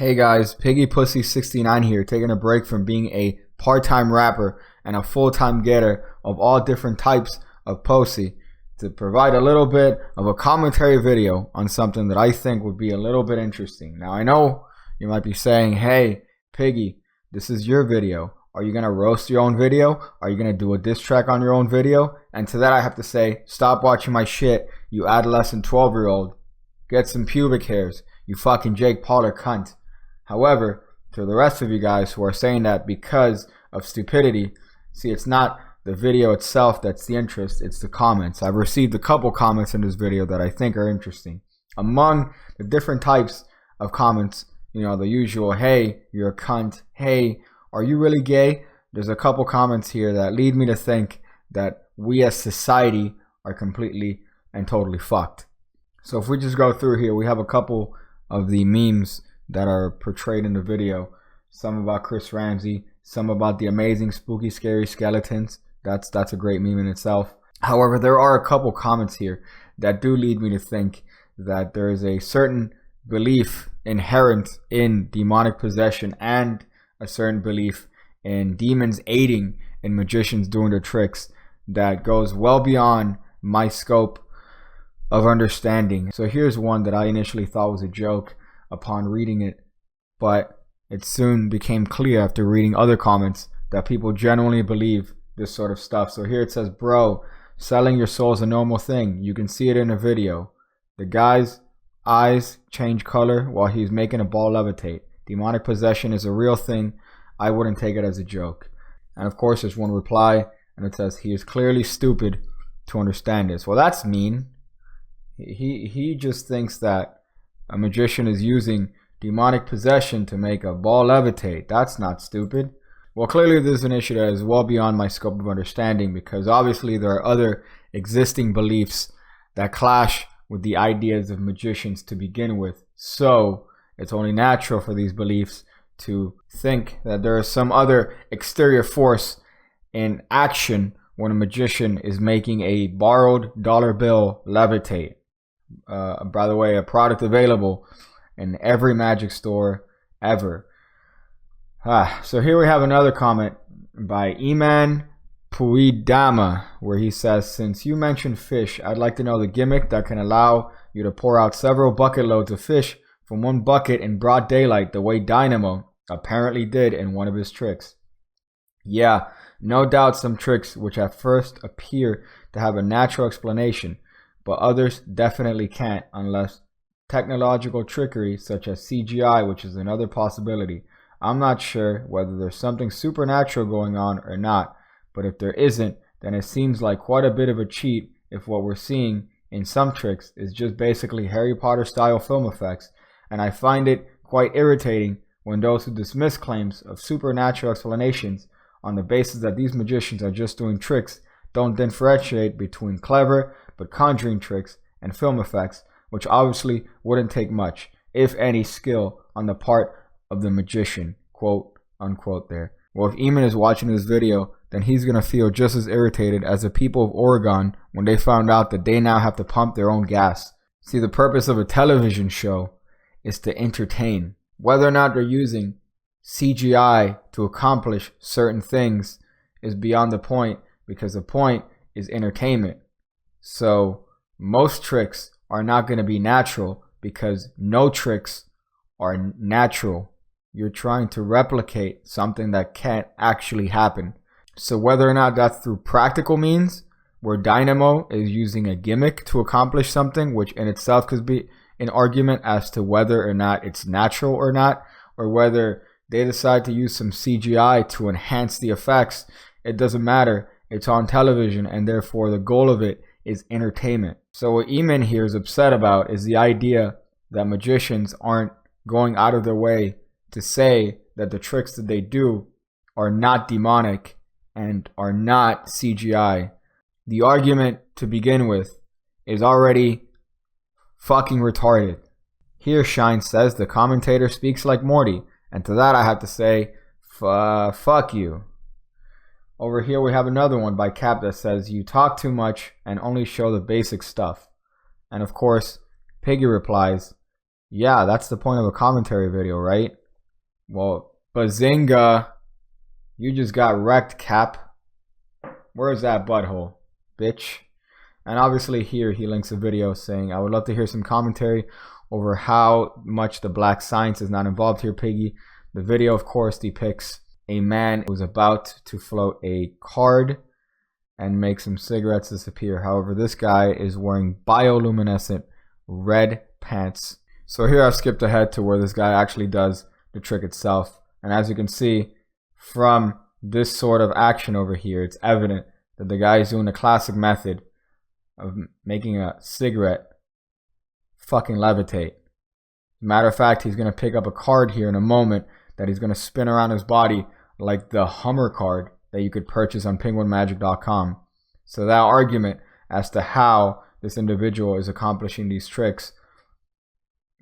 Hey guys, Piggy Pussy 69 here, taking a break from being a part-time rapper and a full-time getter of all different types of pussy to provide a little bit of a commentary video on something that I think would be a little bit interesting. Now I know you might be saying, hey Piggy, this is your video. Are you going to roast your own video? Are you going to do a diss track on your own video? And to that I have to say, stop watching my shit, you adolescent 12-year-old. Get some pubic hairs, you fucking Jake Paul cunt. However, to the rest of you guys who are saying that because of stupidity, see, it's not the video itself that's the interest, it's the comments. I've received a couple comments in this video that I think are interesting. Among the different types of comments, you know, the usual, hey, you're a cunt, hey, are you really gay? There's a couple comments here that lead me to think that we as society are completely and totally fucked. So if we just go through here, we have a couple of the memes that are portrayed in the video. Some about Chris Ramsey, some about the amazing spooky scary skeletons. That's a great meme in itself. However, there are a couple comments here that do lead me to think that there is a certain belief inherent in demonic possession and a certain belief in demons aiding in magicians doing their tricks that goes well beyond my scope of understanding. So here's one that I initially thought was a joke upon reading it, but it soon became clear after reading other comments that people genuinely believe this sort of stuff. So here it says, bro, selling your soul is a normal thing. You can see it in a video. The guy's eyes change color while he's making a ball levitate. Demonic possession is a real thing. I wouldn't take it as a joke. And of course there's one reply and it says, he is clearly stupid to understand this. Well, that's mean. He just thinks that a magician is using demonic possession to make a ball levitate. That's not stupid. Well, clearly this is an issue that is well beyond my scope of understanding, because obviously there are other existing beliefs that clash with the ideas of magicians to begin with. So it's only natural for these beliefs to think that there is some other exterior force in action when a magician is making a borrowed dollar bill levitate. By the way, a product available in every magic store ever. So here we have another comment by Iman Puidama, where he says, since you mentioned fish, I'd like to know the gimmick that can allow you to pour out several bucket loads of fish from one bucket in broad daylight, the way Dynamo apparently did in one of his tricks. Yeah, no doubt some tricks which at first appear to have a natural explanation, but others definitely can't unless technological trickery such as CGI, which is another possibility. I'm not sure whether there's something supernatural going on or not, but if there isn't, then it seems like quite a bit of a cheat if what we're seeing in some tricks is just basically Harry Potter style film effects, and I find it quite irritating when those who dismiss claims of supernatural explanations on the basis that these magicians are just doing tricks don't differentiate between clever but conjuring tricks and film effects, which obviously wouldn't take much, if any, skill on the part of the magician, quote unquote there. Well, if Eamon is watching this video, then he's going to feel just as irritated as the people of Oregon when they found out that they now have to pump their own gas. See, the purpose of a television show is to entertain. Whether or not they're using CGI to accomplish certain things is beyond the point, because the point is entertainment. So most tricks are not going to be natural because no tricks are natural. You're trying to replicate something that can't actually happen. So whether or not that's through practical means, where Dynamo is using a gimmick to accomplish something, which in itself could be an argument as to whether or not it's natural or not, or whether they decide to use some CGI to enhance the effects, it doesn't matter. It's on television, and therefore the goal of it is entertainment. So what Eamon here is upset about is the idea that magicians aren't going out of their way to say that the tricks that they do are not demonic and are not CGI. The argument to begin with is already fucking retarded. Here Shine says the commentator speaks like Morty, and to that I have to say, fuck you. Over here we have another one by Cap that says, you talk too much and only show the basic stuff. And of course, Piggy replies, Yeah, that's the point of a commentary video, right? Well, Bazinga, you just got wrecked, Cap. Where's that butthole, bitch? And obviously here he links a video saying, I would love to hear some commentary over how much the black science is not involved here, Piggy. The video, of course, depicts a man who's about to float a card and make some cigarettes disappear. However, this guy is wearing bioluminescent red pants. So here I've skipped ahead to where this guy actually does the trick itself. And as you can see from this sort of action over here, it's evident that the guy is doing the classic method of making a cigarette fucking levitate. Matter of fact, he's going to pick up a card here in a moment that he's going to spin around his body like the Hummer card that you could purchase on penguinmagic.com. So that argument as to how this individual is accomplishing these tricks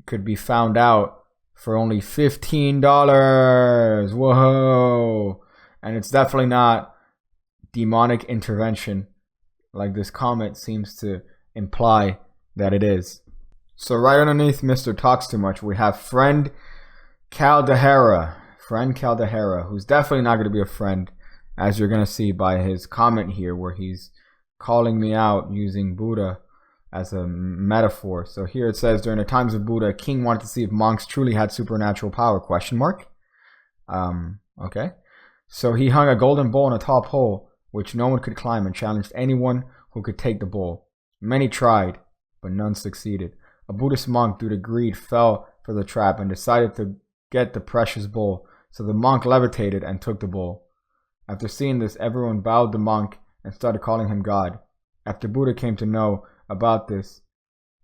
could be found out for only $15. Whoa. And it's definitely not demonic intervention like this comment seems to imply that it is. So right underneath Mr. Talks Too Much, we have Friend Caldera. Friend Caldera, who's definitely not going to be a friend, as you're going to see by his comment here, where he's calling me out using Buddha as a metaphor. So here it says, during the times of Buddha, a king wanted to see if monks truly had supernatural power, question mark. Okay. So he hung a golden bowl on a tall pole, which no one could climb, and challenged anyone who could take the bowl. Many tried, but none succeeded. A Buddhist monk, due to greed, fell for the trap and decided to get the precious bowl. So the monk levitated and took the bowl. After seeing this, everyone bowed the monk and started calling him God. After Buddha came to know about this,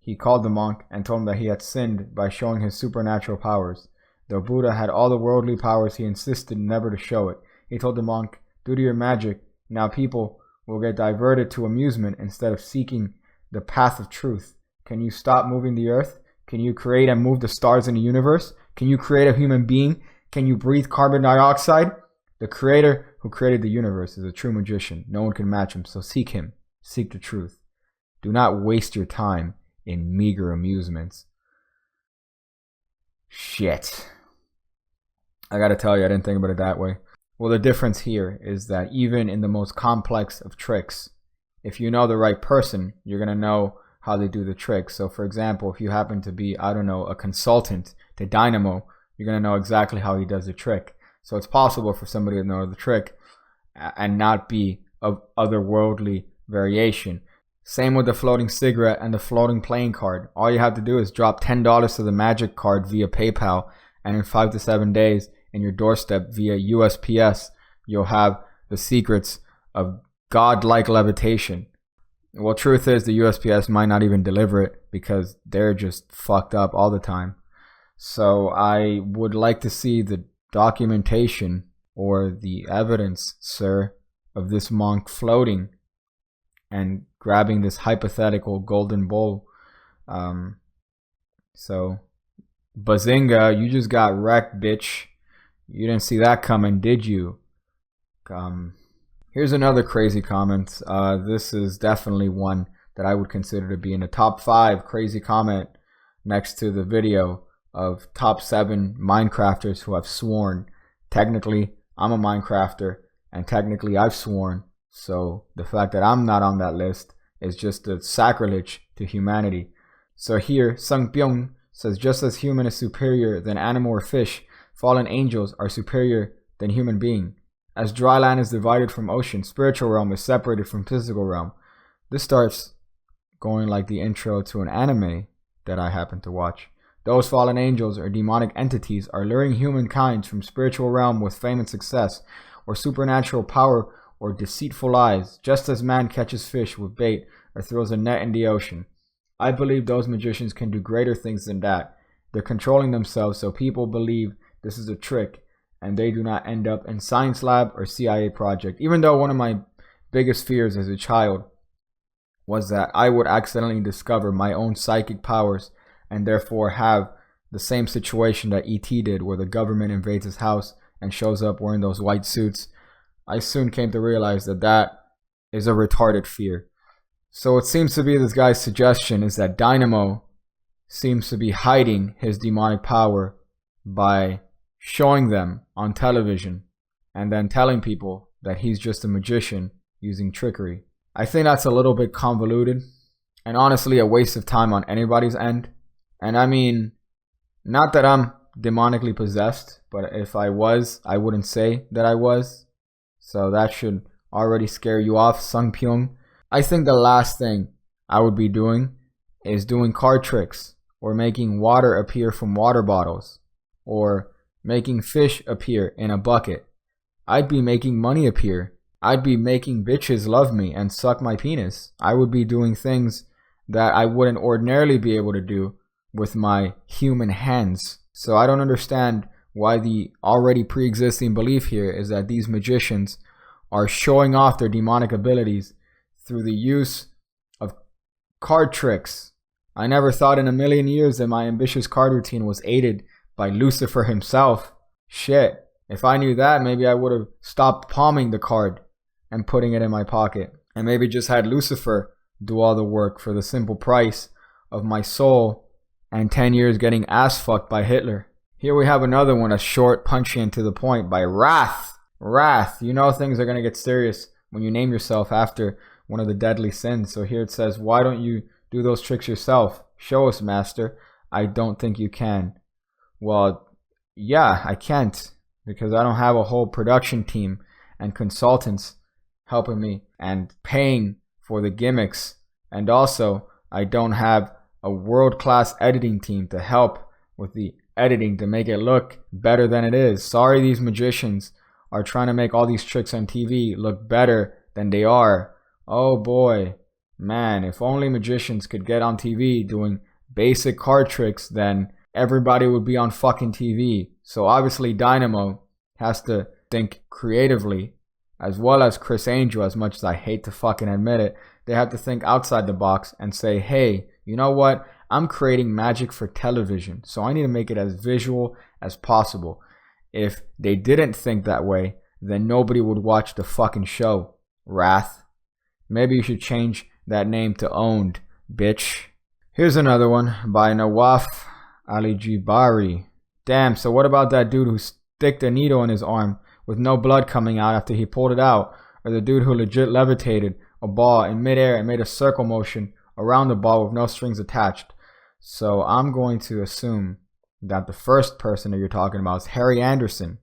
he called the monk and told him that he had sinned by showing his supernatural powers. Though Buddha had all the worldly powers, he insisted never to show it. He told the monk, due to your magic, now people will get diverted to amusement instead of seeking the path of truth. Can you stop moving the earth? Can you create and move the stars in the universe? Can you create a human being? Can you breathe carbon dioxide? The creator who created the universe is a true magician. No one can match him, so seek him. Seek the truth. Do not waste your time in meager amusements. Shit. I gotta tell you, I didn't think about it that way. Well, the difference here is that even in the most complex of tricks, if you know the right person, you're gonna know how they do the trick. So for example, if you happen to be, I don't know, a consultant to Dynamo, you're going to know exactly how he does the trick. So it's possible for somebody to know the trick and not be of otherworldly variation. Same with the floating cigarette and the floating playing card. All you have to do is drop $10 to the magic card via PayPal, and in 5 to 7 days in your doorstep via USPS, you'll have the secrets of godlike levitation. Well, truth is the USPS might not even deliver it because they're just fucked up all the time. So I would like to see the documentation or the evidence, sir, of this monk floating and grabbing this hypothetical golden bowl. So, Bazinga, you just got wrecked, bitch. You didn't see that coming, did you? Here's another crazy comment. This is definitely one that I would consider to be in the top 5 crazy comment next to the video of top 7 Minecrafters who have sworn. Technically, I'm a Minecrafter, and technically I've sworn. So the fact that I'm not on that list is just a sacrilege to humanity. So here, Sung Pyong says, just as human is superior than animal or fish, fallen angels are superior than human being. As dry land is divided from ocean, spiritual realm is separated from physical realm. This starts going like the intro to an anime that I happen to watch. Those fallen angels or demonic entities are luring humankind from spiritual realm with fame and success, or supernatural power, or deceitful lies, just as man catches fish with bait or throws a net in the ocean. I believe those magicians can do greater things than that. They're controlling themselves so people believe this is a trick, and they do not end up in science lab or CIA project. Even though one of my biggest fears as a child was that I would accidentally discover my own psychic powers and therefore have the same situation that E.T. did, where the government invades his house and shows up wearing those white suits. I soon came to realize that that is a retarded fear. So it seems to be this guy's suggestion is that Dynamo seems to be hiding his demonic power by showing them on television and then telling people that he's just a magician using trickery. I think that's a little bit convoluted and honestly a waste of time on anybody's end. And I mean, not that I'm demonically possessed, but if I was, I wouldn't say that I was. So that should already scare you off, Sung Pyung. I think the last thing I would be doing is doing card tricks or making water appear from water bottles or making fish appear in a bucket. I'd be making money appear. I'd be making bitches love me and suck my penis. I would be doing things that I wouldn't ordinarily be able to do with my human hands. So I don't understand why the already pre-existing belief here is that these magicians are showing off their demonic abilities through the use of card tricks. I never thought in a million years that my ambitious card routine was aided by Lucifer himself. Shit. If I knew that, maybe I would have stopped palming the card and putting it in my pocket. And maybe just had Lucifer do all the work for the simple price of my soul and 10 years getting ass fucked by Hitler. Here we have another one, a short, punchy and to the point by Wrath. Wrath. You know things are going to get serious when you name yourself after one of the deadly sins. So here it says, why don't you do those tricks yourself? Show us, master. I don't think you can. Well, yeah, I can't, because I don't have a whole production team and consultants helping me and paying for the gimmicks. And also, I don't have a world-class editing team to help with the editing to make it look better than it is. Sorry, these magicians are trying to make all these tricks on TV look better than they are. Oh boy, man, if only magicians could get on TV doing basic card tricks, then everybody would be on fucking TV. So obviously Dynamo has to think creatively, as well as Chris Angel, as much as I hate to fucking admit it. They have to think outside the box and say, hey, you know what? I'm creating magic for television, so I need to make it as visual as possible. If they didn't think that way, then nobody would watch the fucking show. Wrath. Maybe you should change that name to Owned, bitch. Here's another one by Nawaf Ali-Jibari. Damn, so what about that dude who sticked a needle in his arm with no blood coming out after he pulled it out? Or the dude who legit levitated a ball in midair and made a circle motion around the ball with no strings attached? So I'm going to assume that the first person that you're talking about is Harry Anderson.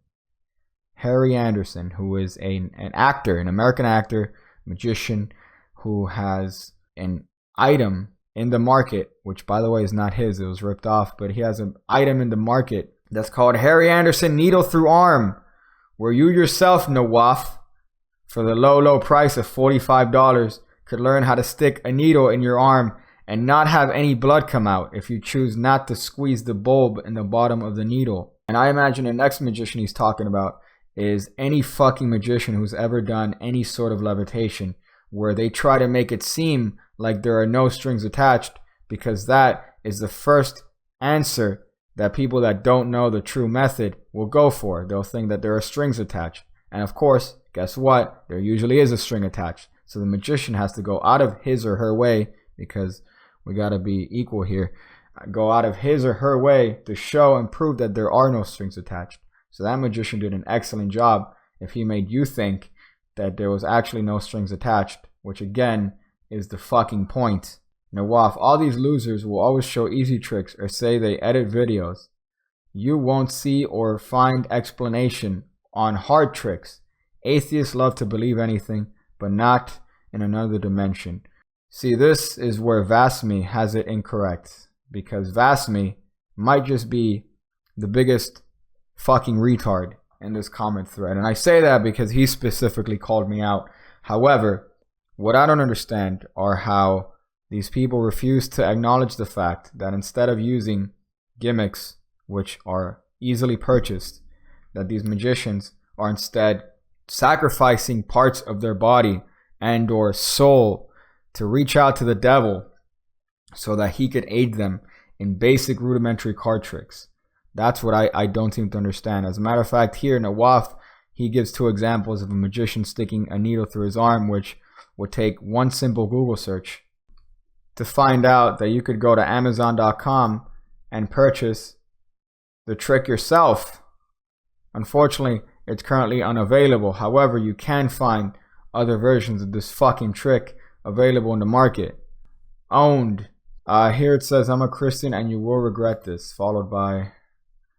Harry Anderson, who is an actor, an American actor, magician, who has an item in the market, which by the way is not his, it was ripped off, but he has an item in the market that's called Harry Anderson Needle Through Arm, where you yourself, Nawaf, for the low price of $45, could learn how to stick a needle in your arm and not have any blood come out if you choose not to squeeze the bulb in the bottom of the needle. And I imagine the next magician he's talking about is any fucking magician who's ever done any sort of levitation, where they try to make it seem like there are no strings attached, because that is the first answer that people that don't know the true method will go for. They'll think that there are strings attached. And of course, guess what? There usually is a string attached. So the magician has to go out of his or her way, because we got to be equal here, go out of his or her way to show and prove that there are no strings attached. So that magician did an excellent job if he made you think that there was actually no strings attached, which again is the fucking point. Nawaf, all these losers will always show easy tricks or say they edit videos. You won't see or find explanation on hard tricks. Atheists love to believe anything, but not in another dimension. See, this is where Vasmy has it incorrect, because Vasmy might just be the biggest fucking retard in this comment thread. And I say that because he specifically called me out. However, what I don't understand are how these people refuse to acknowledge the fact that instead of using gimmicks, which are easily purchased, that these magicians are instead sacrificing parts of their body and or soul to reach out to the devil so that he could aid them in basic rudimentary card tricks. That's what I don't seem to understand. As a matter of fact, here Nawaf, he gives two examples of a magician sticking a needle through his arm, which would take one simple Google search. to find out that you could go to Amazon.com and purchase the trick yourself. Unfortunately, it's currently unavailable. However, you can find other versions of this fucking trick available in the market. Owned. Here it says, I'm a Christian and you will regret this. Followed by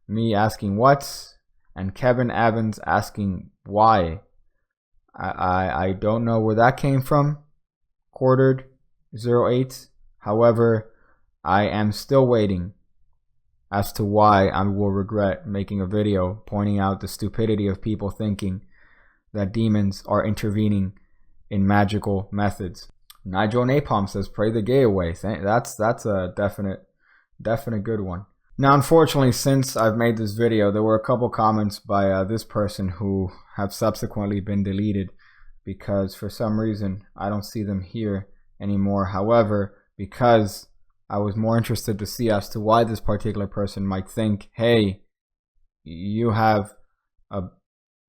me asking what? And Kevin Evans asking why. I don't know where that came from. Quartered 08. However, I am still waiting as to why I will regret making a video pointing out the stupidity of people thinking that demons are intervening in magical methods. Nigel Napalm says, pray the gay away. That's a definite good one. Now, unfortunately, since I've made this video, there were a couple comments by this person who have subsequently been deleted because for some reason I don't see them here anymore. However, because I was more interested to see as to why this particular person might think, hey, you have a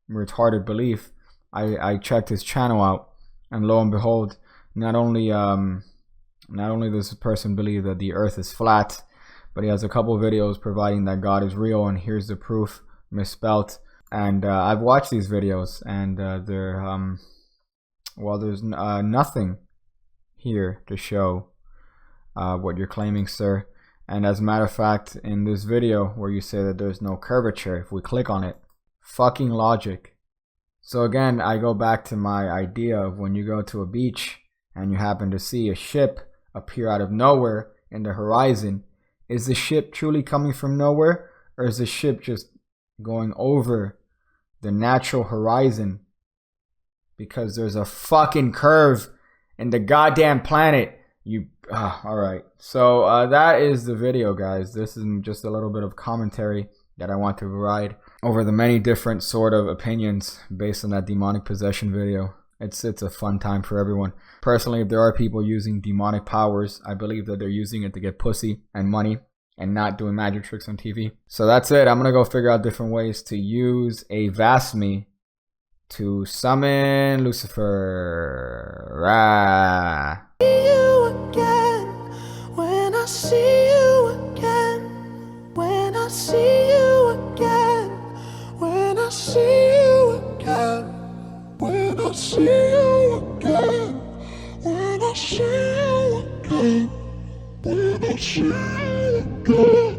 retarded belief, I checked his channel out, and lo and behold, not only does this person believe that the earth is flat, but he has a couple videos providing that God is real, and here's the proof misspelt. And I've watched these videos, and there's nothing here to show what you're claiming, sir. And as a matter of fact, in this video where you say that there's no curvature, if we click on it, fucking logic. So again, I go back to my idea of when you go to a beach and you happen to see a ship appear out of nowhere in the horizon, is the ship truly coming from nowhere, or is the ship just going over the natural horizon because there's a fucking curve in the goddamn planet? Alright, so that is the video, guys. This is just a little bit of commentary that I want to provide over the many different sort of opinions based on that demonic possession video. It's a fun time for everyone. Personally, if there are people using demonic powers, I believe that they're using it to get pussy and money and not doing magic tricks on TV. So that's it. I'm gonna go figure out different ways to use a Vasmi to summon Lucifer. Rah. See you again, when I see you again, when I see you again, when I see you again, when I see you again, when I see you again.